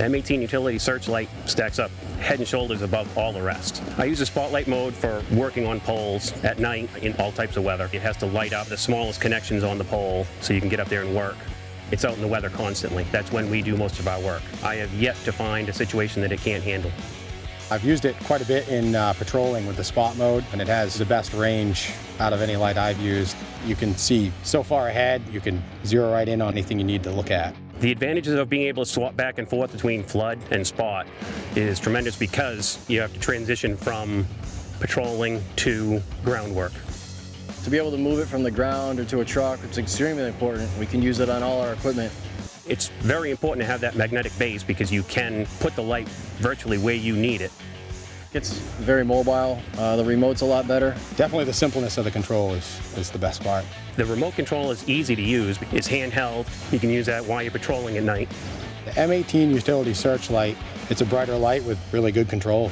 M18 utility searchlight stacks up head and shoulders above all the rest. I use the spotlight mode for working on poles at night in all types of weather. It has to light up the smallest connections on the pole so you can get up there and work. It's out in the weather constantly. That's when we do most of our work. I have yet to find a situation that it can't handle. I've used it quite a bit in patrolling with the spot mode, and it has the best range out of any light I've used. You can see so far ahead, you can zero right in on anything you need to look at. The advantages of being able to swap back and forth between flood and spot is tremendous because you have to transition from patrolling to groundwork. To be able to move it from the ground or to a truck, it's extremely important. We can use it on all our equipment. It's very important to have that magnetic base because you can put the light virtually where you need it. It's very mobile. The remote's a lot better. Definitely the simpleness of the control is the best part. The remote control is easy to use. It's handheld. You can use that while you're patrolling at night. The M18 utility searchlight, it's a brighter light with really good control.